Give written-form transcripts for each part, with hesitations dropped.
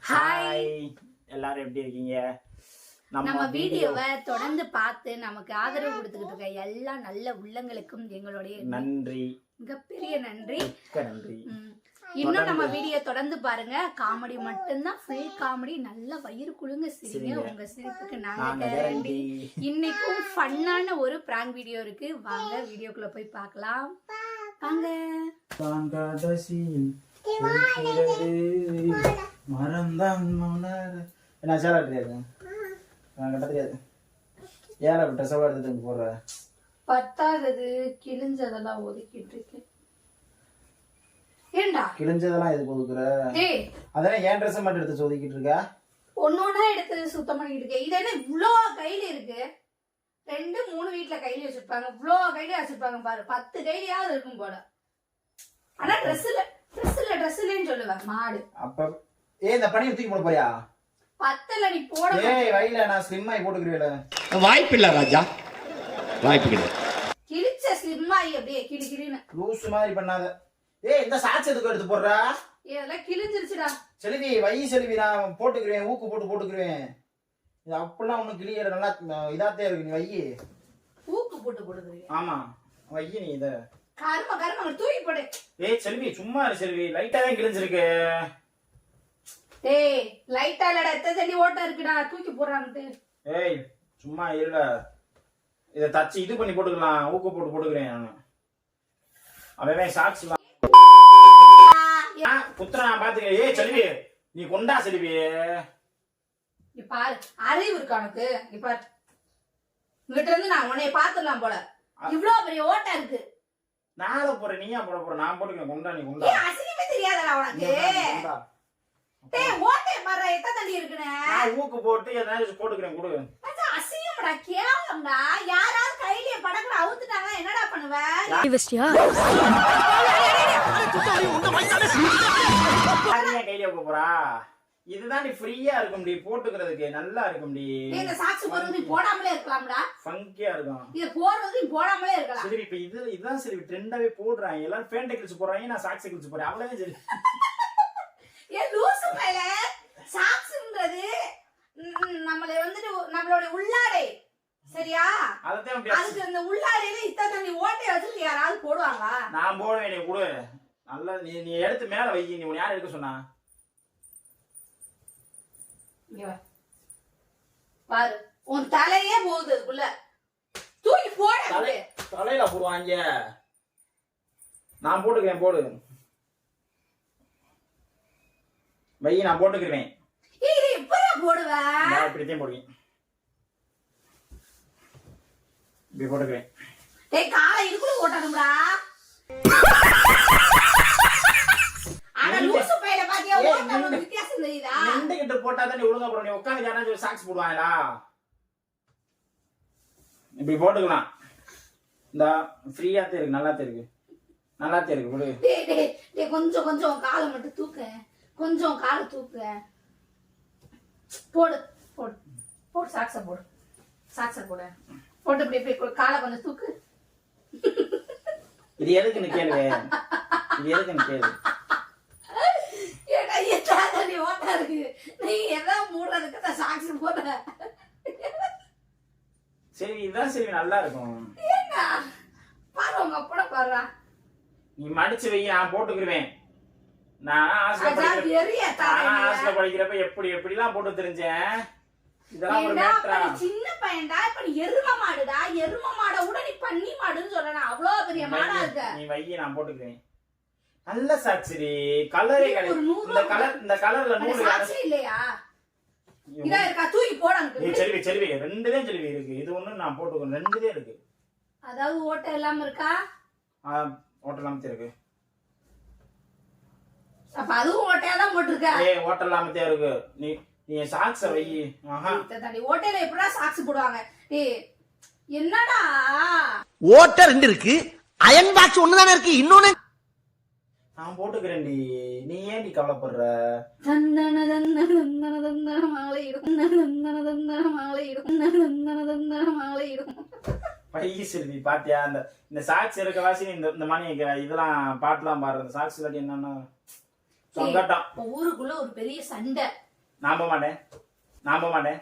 Hi, எல்லாரும் எப்படி இருக்கீங்க? நம்ம வீடியோவை தொடர்ந்து பார்த்து நமக்கு ஆதரவு கொடுத்துக்கிட்டு இருக்க எல்லா நல்ல உள்ளங்களுக்கும் எங்களுடைய நன்றி, மிகப்பெரிய நன்றி. நன்றி. இன்னும் நம்ம வீடியோ தொடர்ந்து பாருங்க. காமெடி மட்டும்தான், ஃபுல் காமெடி. நல்ல வயிறு குழுங்க சிரிங்க. உங்க சிரிப்புக்கு நாங்க கேரண்டி. இன்னைக்கும் ஃபன்னான ஒரு பிராங்க் வீடியோ இருக்கு. வாங்க வீடியோக்குள்ள போய் பார்க்கலாம். வாங்க. மறந்தான் என்ன சேலை தெரியாது, நான் கட்ட தெரியாது. ஏழை ட்ரெஸ் எல்லாம் எடுத்துட்டு போடுற பத்தாதது கிழிஞ்சதெல்லாம் ஒதுக்கிட்டு இருக்கேன். ஏண்டா கிழிஞ்சதெல்லாம் எதுக்கு ஒதுக்குற? அதெல்லாம் ஏன் ட்ரெஸ் மட்டும் எடுத்து ஒதுக்கிட்டு இருக்க? ஒன்னொன்னா எடுத்து சுத்தம் பண்ணிட்டு இருக்கேன். இது என்ன இவ்வளோ கையில இருக்கு? 2-3 வீட்டுல கையில வச்சிருப்பாங்க. இவ்வளோ கையில வச்சிருப்பாங்க பாரு. 10 கையிலாவது இருக்கும் போல. ஆனா ட்ரெஸ் இல்லன்னு சொல்லுவேன் மாடு. அப்ப இந்த பனியை தூக்கி போட போறியா? பத்தல நீ போட. வயல நான் ஸ்லிம் ஆகி போட்டுக்கிறேன். வாய்ப்பு இல்ல ராஜா, வாய்ப்பு இல்ல. கிழிச்ச ஸ்லிம் ஆகி அப்படியே கிளின்னு லூஸ் மாதிரி பண்ணாத. இந்த சாட்சி எதுக்கு எடுத்து போடுறா? இதெல்லாம் கிழிஞ்சிருச்சுடா. செல்வி வை செல்வி, நான் போட்டுக்கிறேன். ஊக்கு போட்டுக்கிறேன். இது அப்படிலாம் ஒன்னும் கிளியர், நல்லா இதாத்தே இருக்கு. நீ வை. ஊக்கு போட்டுக்கிறீங்க? ஆமா வை. நீ இத கரும தூக்கி போடு. செல்வி சும்மா இரு செல்வி, லைட்டா தான் கிழிஞ்சிருக்கு. லைட்டா இல்லடா, எத்த தண்ணி ஓட்ட இருக்குடா, தூக்கி போடுறான்ட்டு. சும்மா இருடா. இத தச்சு இது பண்ணி போட்டுக்கலாம். ஊக்கு போட்டுக்கிறேன் நான். அவன் சாக்ஸ் புத்திர நான் பாத்துக்கிறேன். செல்வி நீ கொண்டா செல்வி. நீ பாரு, அறிவு இருக்கா உனக்கு? நீ பாரு, இங்கிட்ட இருந்து நான் உன்னைய பாத்துடலாம் போல. இவ்வளவு பெரிய ஓட்டை இருக்கு. நாள போறேன், நீயா போட போற? நான் போட்டுக்கிறேன். கொண்டா நீ கொண்டா. அசிங்கமே தெரியாதடா உனக்கு. ஓட்டை பாரு, எத்த தண்ணி இருக்குன்னு. நான் ஊக்கு போட்டு ஏதாவது போட்டுக்கிறேன். கொடு. அசிங்கம்டா, கேவலம்டா. யாராவது கையில படக்குற அவுத்துட்டாங்க என்னடா பண்ணுவ? கையில போறா? இதுதான் நீ ஃப்ரீயா இருக்கும் டி, போட்டுக்கிறதுக்கு நல்லா இருக்கும் டி. இந்த சாக்ஸ் போறது போடாமலே இருக்கலாம்டா. ஃபங்கியா இருக்கும். இது போறது போடாமலே இருக்கலாம். சரி, இப்ப இதுதான் சரி ட்ரெண்டாவே போடுறாங்க. எல்லாரும் ஃபேண்ட் கிழிச்சு போறாங்க, நான் சாக்ஸ் கிழிச்சு போறேன். அவ்வளவுதான் சரி. லூசு பையல, சாக்ஸ்ன்றது நம்மளே வந்துட்டு நம்மளோட உள்ளாடை, சரியா? அதுக்கு அந்த உள்ளாடையில இத்தனை தண்ணி ஓட்டை வச்சுட்டு யாராவது போடுவாங்களா? நான் போடுவேன். நீ கொடு. நல்லா நீ எடுத்து மேல வை. நீ உன் யார் எடுக்க சொன்னா? பாரு, உன் தலையே போகுது அதுக்குள்ள. தூக்கி போட. தலையில போடுவாங்க. நான் போட்டுக்கிறேன். போடு வை, நான் போட்டுக்கிறேன். இது எப்படா போடுவ? நான் இப்படித்தான் போடுவேன். இப்படி போட்டுக்கிறேன். காலை இதுக்குள்ள போட்டணும்டா. ஆனா லூசு பையல பாத்தியா, ஓட்டல வித்தியாசம் தெரியுதா? நின்னுகிட்டு போட்டா தான் நீ ஒழுங்கா போற. நீ உட்கார்ந்து யாராச்சும் சாக்ஸ் போடுவாங்களா? இப்படி போட்டுக்கலாம். இந்த ஃப்ரீயாத்தே இருக்கு, நல்லாத்தே இருக்கு, நல்லாத்தே இருக்கு. போடு. டேய் கொஞ்சம் காலை மட்டும் தூக்கு. கொஞ்சம் காலை தூக்கு. போடு போடு போடு. சாக்ஸ போடு. போடு. போட்டு இப்படி காலை கொஞ்சம் தூக்கு. இது எதுக்குன்னு கேளு. இது எதுக்குன்னு கேளு. நீ ஓட்டா இருக்கு, நீ எதை மூடுறதுக்கு தான் சாக்ஸ் போடுற. சரி, இதுதான் சரி, நல்லா இருக்கும். பாரு, உங்க அப்பட பாரு. நீ மடிச்சு வை, நான் போட்டுக்கிருவேன். நான் ஹாஸ்டல் படிக்கிறப்ப எப்படிலாம் போட்டு தெரிஞ்சேன். இதெல்லாம் ஒரு மேட்டரா? சின்ன பையன்டா, இப்ப நீ எரும மாடுடா. எரும மாட கூட நீ பண்ணி மாடுன்னு சொல்லணும். அவ்வளவு பெரிய மாடா இருக்கு. நீ வை, நான் போட்டுக்கிறேன். நல்ல சாக்ஸரி. கலரே இந்த கலர்ல நூறு சாக்ஸரி இல்லையா? இதா இருக்கா? தூக்கி போடாங்க. நீ செல்வி ரெண்டுதே செல்வி இருக்கு. இது ஒண்ணு நான் போட்டுக்கிறேன். ரெண்டுதே இருக்கு. அதாவது ஓட்டை இல்லாம இருக்கா? ஓட்டை இல்லாம இருக்கு. அப்ப அதுவும் ஓட்டையா தான் போட்டுருக்க. ஓட்டை இல்லாம இருக்கு. நீ சாக்ஸ வை. ஓட்டையில எப்படா சாக்ஸ் போடுவாங்க? என்னடா ஓட்டை 2 இருக்கு, அயன் பாக்ஸ் ஒண்ணுதானே இருக்கு. இன்னொன்னு நான் போட்டுக்கிறேன். நீ ஏன் நீ கவலைப்படுற? தந்தன தந்தன தந்தன தந்தன மாலையிடும், தந்தன தந்தன மாலையிடும், தந்தன தந்தன மாலையிடும். பைய செல்வி பாத்தியா? இந்த சாக்ஸ் இருக்க வாசி இந்த மணி இதெல்லாம் பாட்டுலாம் பாடுற. இந்த சாக்ஸ் இல்லாட்டி என்னன்னா சங்கட்டம். ஊருக்குள்ள ஒரு பெரிய சண்டை. நான் போக மாட்டேன் நம்ப சரி மாட்டேன்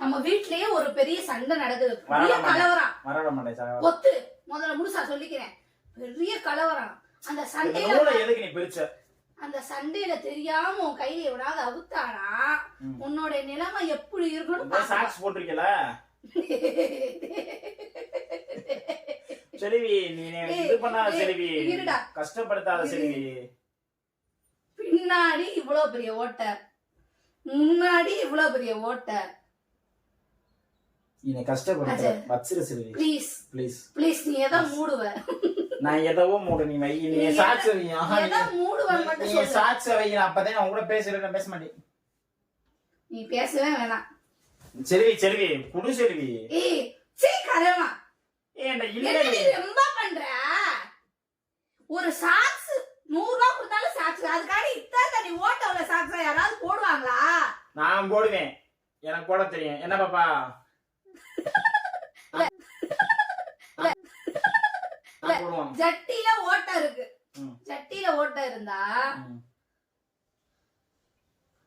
நம்ம வீட்லயே ஒரு பெரிய சண்டை நடக்குது, வர பெரிய மாட்டேன். கலவரம். வர மாட்டேன் சார். ஒத்து முதல்ல முழுசா சொல்லிக்கிறேன், பெரிய கலவரம். அந்த இந்த சண்டையில நூலை எதுக்கு நீ பிரிச்ச? அந்த சண்டையில தெரியாம உன் கையில எவனாவது அவுத்தானா உன்னோட நிலைமை எப்படி இருக்கணும்? சாக்ஸ் போட்டிருக்கல செல்வி, நீ இது பண்ணாத செல்வி, இருடா. கஷ்டப்படுத்தாத செல்வி. பின்னாடி இவ்வளவு பெரிய ஓட்டை, முன்னாடி இவ்வளவு பெரிய ஓட்டை. நீ கஷ்டப்படுத்த வச்சிரு செல்வி. ப்ளீஸ் ப்ளீஸ் ப்ளீஸ், நீ எதை மூடுவ? நான் எதவோ மூடு, நீ வை. நீ சாக்ஸ் வை. எதை மூடுவன்னு மட்டும் நீ சொல்லு. சாக்ஸ் வை. நான் அப்பதான் நான் கூட பேசுறேன், பேச மாட்டேன். நீ பேசவே வேணாம். செல்வி குடு செல்வி. ஏய் சீக்கிரமா ஏன்டா இல்ல என்னடி ரொம்ப பண்ற? ஒரு சாக்ஸ் 100 ரூபாய் கொடுத்தாலும் சாக்ஸ், அதுக்காக இத்தனை நீ ஓட்டவுல சாக்ஸா யாராவது போடுவாங்களா? நான் போடுவேன், எனக்கு போட தெரியும். என்ன பாப்பா? ஜட்டில ஓட்டை இருக்கு, ஜட்டில ஓட்டை இருந்தா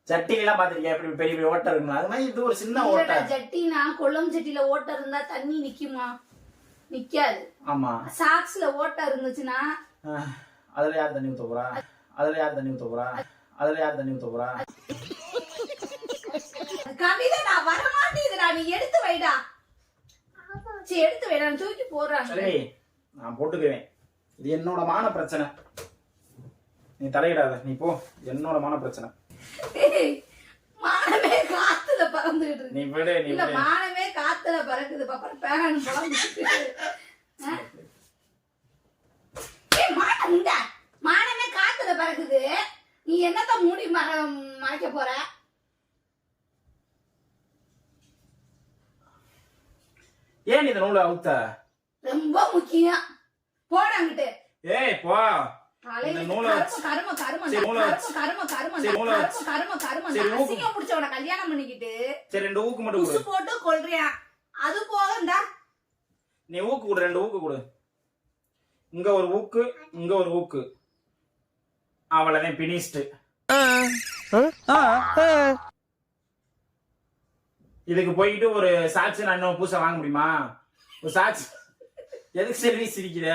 சட்டிலாம் பாத்திருக்கியா எப்படி பெரிய பெரிய ஓட்டை இருக்குங்களா? அது மாதிரி இது ஒரு சின்ன ஓட்டை. ஜட்டினா கொள்ளும் ஜட்டில ஓட்டை இருந்தா தண்ணி நிக்குமா? நிக்காது. ஆமா. சாக்ஸ்ல ஓட்டை இருந்துச்சுன்னா அதுல யார் தண்ணி ஊத்த போறா? அதுல யார் தண்ணி ஊத்த போறா? அதுல யார் தண்ணி ஊத்த போறா? கவிதை நான் வர மாட்டேங்குதுடா, நீ எடுத்து வைடா. சரி எடுத்து வைடா, தூக்கி போடுறாங்க. சரி நான் போட்டுக்குவேன், இது என்னோட மான பிரச்சனை. நீ தலையிடாத, நீ போ. என்னோட மான பிரச்சனை. மானமே காத்துல பறந்துகிட்டு இருக்கு. நீ விடு, நீ இல்ல விடு. மானமே காத்துல பறக்குது பாப்பா, பேன் பறந்துட்டு. மானமே காத்துல பறக்குது, நீ என்னத்த மூடி மறைக்க போற? ஏன் இந்த நூலை அவுத்த? ரொம்ப முக்கியம், போடாங்கிட்டு. ஏய் போ. இந்த நூலை கல்யாணம் பண்ணிக்கிட்டு சரி 2 ஊக்கு மட்டும் உசு கொடு. போட்டு கொள்றியா? அது போகண்டா. நீ ஊக்கு கொடு, 2 ஊக்கு கொடு. இங்க ஒரு ஊக்கு, இங்க ஒரு ஊக்கு. அவ்வளவுதான், பினிஷ்டு. இதுக்கு போயிட்டு ஒரு சாக்ஸ் நான் இன்னும் புதுசா வாங்க முடியுமா? ஒரு சாக்ஸ் எதுக்கு செல்வி சிரிக்கிற?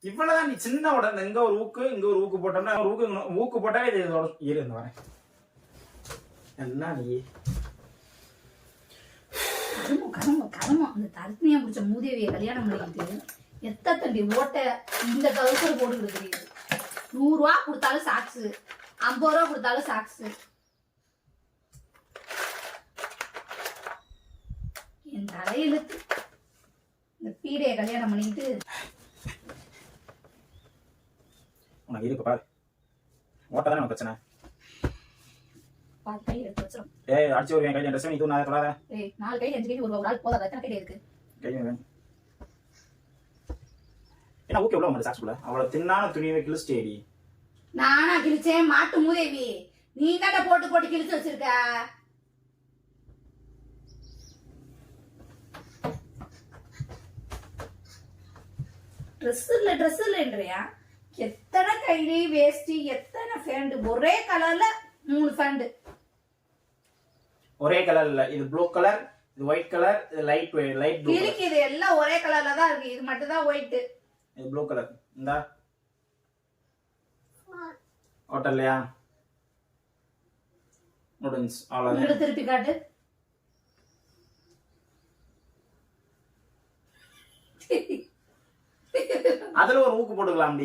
இவ்வளவுதான். நீ சின்ன உடனே இங்க ஒரு ஊக்கு, இங்க ஒரு ஊக்கு போட்டோம்னா ஒரு ஊக்கு போட்டாவே இது இருந்து வரேன். என்ன நீ கரமம் அந்த தர்மியா முடிச்ச மூதேவியை கல்யாணம் பண்ணிக்கிட்டு எத்தண்டி ஓட்ட இந்த கவுசர் போட்டுக்கிட்டு தெரியுது. 100 ரூபா கொடுத்தாலும் சாக்ஸ், 50 ரூபா கொடுத்தாலும் சாக்ஸ். என் தலையிலுக்கு இந்த பீடைய கல்யாணம் பண்ணிக்கிட்டு உனக்கு இருக்கு பாரு. ஓட்டதானே உனக்கு பிரச்சனை. கை எடுத்து வச்சிடும். ஏய் அடிச்சு வருவேன் கையில் ட்ரெஸ் நீ தூணாத கொள்ளாத. ஏய் 4 கை 5 கை ஒரு ஆள் போதாத, எத்தனை கை இருக்கு? கையில் வேணும். என்ன ஊக்கே உள்ள வந்து சாக்ஸ்குள்ள அவ்வளவு தின்னான துணியை கிழிச்சிட்டேடி. நானா கிழிச்சேன்? மாட்டு மூதேவி, நீ தானே போட்டு போட்டு கிழிச்சு வச்சிருக்க. ட்ரெஸ் இல்லைன்றியா? எத்தனை கைலி வேஷ்டி, எத்தனை ஃபேண்ட், ஒரே கலர்ல 3 ஃபேண்ட். ஒரே கலர் இல்ல, இது ப்ளூ கலர், இது ஒயிட் கலர், இது லைட் ப்ளூ. இருக்கு, இது எல்லாம் ஒரே கலர்ல தான் இருக்கு, இது மட்டும் தான் ஒயிட். இது ப்ளூ கலர். இந்தா ஹோட்டல்லையா நூடுல்ஸ் அவ்வளவுதான். திருப்பி காட்டு. அதுல ஒரு ஊக்கு போட்டுக்கலாம்.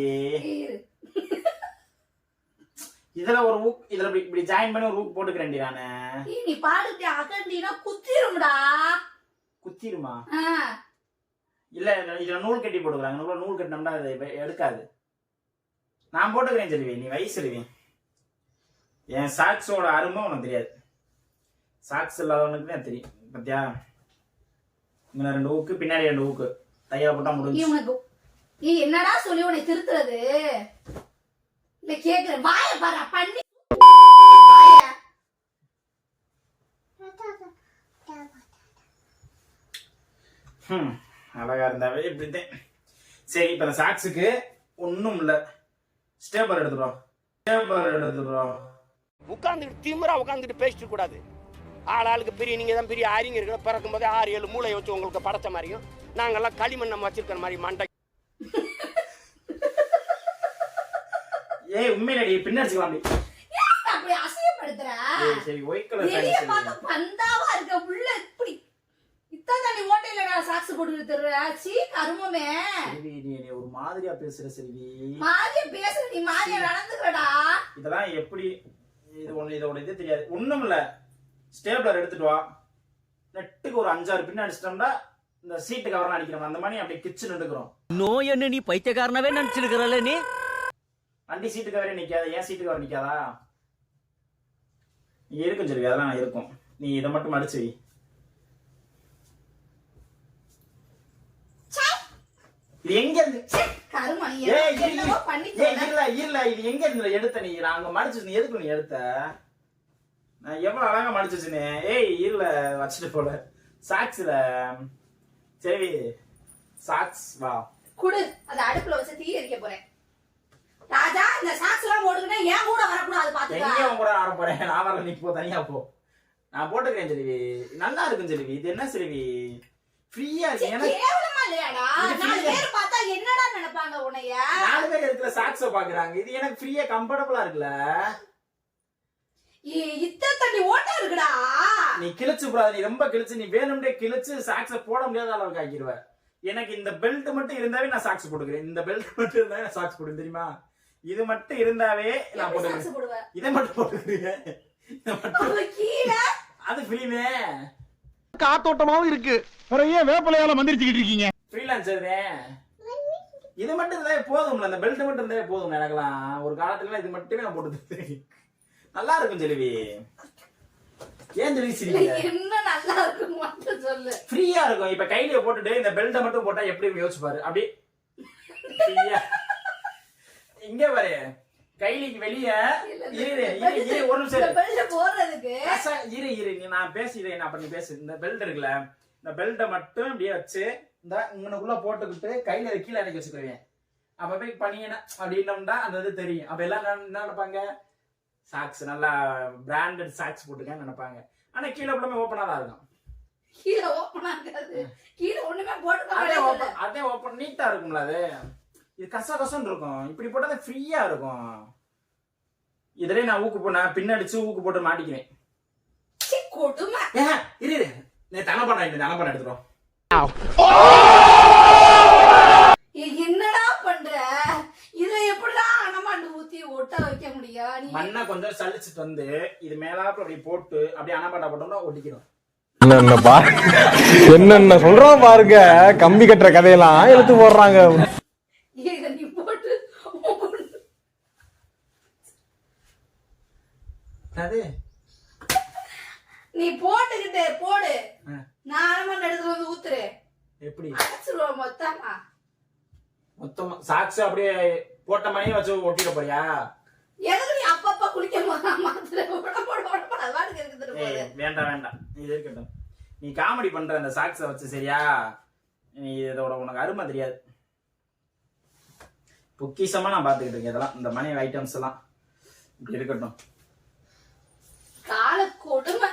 இதுல ஒரு ஊக்கு, இதுல இப்படி ஜாயின் பண்ணி ஒரு ஊக்கு போட்டுக்கிறேன்டி நானு. நீ பாடுட்டி அகண்டினா குத்திரும்டா. குத்திருமா? இல்ல இதுல நூல் கட்டி போட்டுக்கிறாங்க. நூல் கட்டினோம்னா அது எடுக்காது. நான் போட்டுக்கிறேன் செல்வி, நீ வயசு செல்வி. என் சாக்ஸோட அருமை உனக்கு தெரியாது. சாக்ஸ் இல்லாதவனுக்கு தான் தெரியும். பத்தியா? இங்க 2 ஊக்கு, பின்னாடி 2 ஊக்கு தையல போட்டா முடிஞ்சு. என்னடா சொல்லி உன்னை திருத்துறது? இல்ல கேக்குறேன், வாய பாரு பண்ணி. அழகா இருந்தாவே இப்படித்தான். சரி இப்ப அந்த சாக்ஸுக்கு ஒண்ணும் இல்ல, ஸ்டேபிள் எடுத்துடும். உட்காந்துட்டு திமிரா உட்காந்துட்டு பேசிட்டு கூடாது. ஆளுக்கு பெரிய நீங்க தான் பெரிய அறிஞர்கள், பிறக்கும் போதே 6-7 மூளையை வச்சு உங்களுக்கு படைச்ச மாதிரியும் நாங்கெல்லாம் களிமண் நம்ம வச்சிருக்கிற மாதிரி மண்டை. ஏய் உண்மையிலே பின்னாடி அப்படி அசிங்கப்படுத்துற. சரி ஒயிட் கலர் வெளிய பார்க்க பந்தாவா இருக்க புள்ள இப்படி இத்தனை நீ ஓட்டையில நான் சாக்ஸ் போட்டு தர்ற. சீ கருமமே. செல்வி நீ ஒரு மாதிரியா பேசுற செல்வி. மாதிரியா பேசுற நீ மாதிரியா நடந்துக்கடா. இதெல்லாம் எப்படி இதோட இது தெரியாது. ஒண்ணும் இல்ல, ஸ்டேப்லர் எடுத்துட்டு வா, நெட்டுக்கு ஒரு 5-6 பின் அடிச்சிட்டோம்னா இந்த சீட்டு கவர்லாம் அடிக்கிறோம், அந்த மாதிரி அப்படியே கிச்சு நின்றுக்கிறோம். நோய் என்ன நீ பைத்தியக்காரனவே நினைச்சிருக்கிறல்ல நீ. வண்டி சீட்டு கவரே நிக்காது, ஏன் சீட்டு கவர் நிக்காதா? நீ இருக்கும் செல்வி, அதெல்லாம் இருக்கும். நீ இதை மட்டும் அடிச்சு வை. இது எங்க இருந்து கரும நீ ஏய் என்னமோ பண்ணி இல்ல இது எங்க இருந்து எடுத்த? நீ நான் அங்க மடிச்சு நீ எதுக்கு நீ எடுத்த? நான் எவ்வளவு அழகா மடிச்சு வச்சுனேன். ஏய் இல்ல வச்சுட்டு போல சாக்ஸ்ல. சரி சாக்ஸ் வா குடு, அத அடுப்புல வச்சு தீ எரிக்க போறேன். ராஜா இந்த சாக்ஸ் எல்லாம் போடுறேன்னா ஏன் கூட வரக்கூடாது பாத்துக்க. எங்க உன் கூட ஆட போறேன்? நான் வரல, நீ போ, தனியா போ. நான் போட்டுக்கிறேன் செல்வி, நல்லா இருக்கும் செல்வி. இது என்ன செல்வி ஃப்ரீயா இருக்கு? எனக்கு கேவலமா இல்லையாடா? 4 பேர் பார்த்தா என்னடா நினைப்பாங்க உன்னைய? 4 பேர் இருக்கிற சாக்ஸ பாக்குறாங்க, இது எனக்கு ஃப்ரீயா கம்ஃபர்டபுளா இருக்குல்ல. இத்த தண்ணி ஓட்ட இருக்குடா. நீ கிழிச்சு கூடாது, நீ ரொம்ப கிழிச்சு, நீ வேணும்னே கிழிச்சு சாக்ஸ போட முடியாத அளவுக்கு ஆக்கிடுவ. எனக்கு இந்த பெல்ட் மட்டும் இருந்தாவே நான் சாக்ஸ் போட்டுக்கிறேன். இந்த பெல்ட் மட்டும் இருந்தாவே நான் சாக்ஸ் போடுவேன் தெரியுமா? இது மட்டும் இருந்தாவே நான் போட்டுக்கிறேன். இதை மட்டும் போட்டுக்கிறேன். அது ஃப்ரீமே, காத்தோட்டமாவும் இருக்கு. ஏன் வேப்பலையால மந்திரிச்சுக்கிட்டு இருக்கீங்க? ஃப்ரீலான்சர். இது மட்டும் இருந்தாவே போதும்ல, அந்த பெல்ட் மட்டும் இருந்தாவே போதும் எனக்கெல்லாம். ஒரு காலத்துல இது மட்டுமே நான் போட்டு நல்லா இருக்கும் செல்வி. ஏன் செல்வி சிரிக்கிறீங்க? என்ன நல்லா இருக்கும் மட்டும் சொல்லு. ஃப்ரீயா இருக்கும். இப்ப கையில போட்டுட்டு இந்த பெல்ட்டை மட்டும் போட்டா எப்படி யோசிச்சு பாரு. அப்படி ஃப்ரீயா இங்க பாரு, கைலிக்கு வெளிய இரு ஒரு நிமிஷம் போடுறதுக்கு இரு நீ நான் பேசுறேன். அப்ப நீ பேசு. இந்த பெல்ட் இருக்குல்ல, இந்த பெல்ட்டை மட்டும் அப்படியே வச்சு இந்த இங்கனுக்குள்ள போட்டுக்கிட்டு கையில கீழே இறக்கி வச்சுக்குவேன். அப்ப போய் பண்ணினா அப்படின்னோம்னா அந்த இது தெரியும். அப்ப எல்லாம் என்ன நினைப்பாங்க? சாக்ஸ் நல்லா பிராண்டட் சாக்ஸ் போட்டுக்கன்னு நினைப்பாங்க. ஆனா கீழே எல்லாமே ஓப்பனா தான் இருக்கும். கீழே ஓப்பனா இருக்காது, கீழே ஒண்ணுமே போட்டு அதே ஓப்பன் நீட்டா இருக்கும்ல. அது இது கசகசன்னு இருக்கும். இப்படி போட்டா ஃப்ரீயா இருக்கும். இதுல நான் நான் பின்னடிச்சு ஊக்கு போட்டு மாட்டிக்கிறேன். கொடுமை. இரு நீ தனப்பண்ண எடுத்துரும். என்னடா பண்ற? இதுல எப்படிடா அனமாண்டு ஊத்தி ஒட்ட வைக்க முடியும்? மண்ணை கொஞ்சம் சலிச்சுட்டு வந்து இது மேலாப்புல அப்படி போட்டு அப்படியே அனப்பாண்டா போட்டோம்னா ஒட்டிக்கிறோம். என்னென்ன சொல்றோம் பாருங்க. கம்பி கட்டுற கதையெல்லாம் எடுத்து போடுறாங்க. நீ போட்டு அது நீ போட்டுக்கிட்டு போடு, நான் அனமாண்டு எடுத்து வந்து ஊத்துரு. எப்படி அரைச்சிருவோம் மொத்தமா சாக்ஸ் அப்படியே போட்ட மாதிரியே வச்சு ஒட்டிட போறியா? எதுக்கு நீ அப்பப்ப குளிக்க மாத்திர வேண்டாம் இது இருக்கட்டும். நீ காமெடி பண்ற அந்த சாக்ஸ வச்சு சரியா? நீ இதோட உனக்கு அருமை தெரியாது. பொக்கிஷமா நான் பாத்துக்கிட்டு இருக்கேன் இதெல்லாம், இந்த மணி ஐட்டம்ஸ் எல்லாம். இப்படி இருக்கட்டும். கால கொடுமை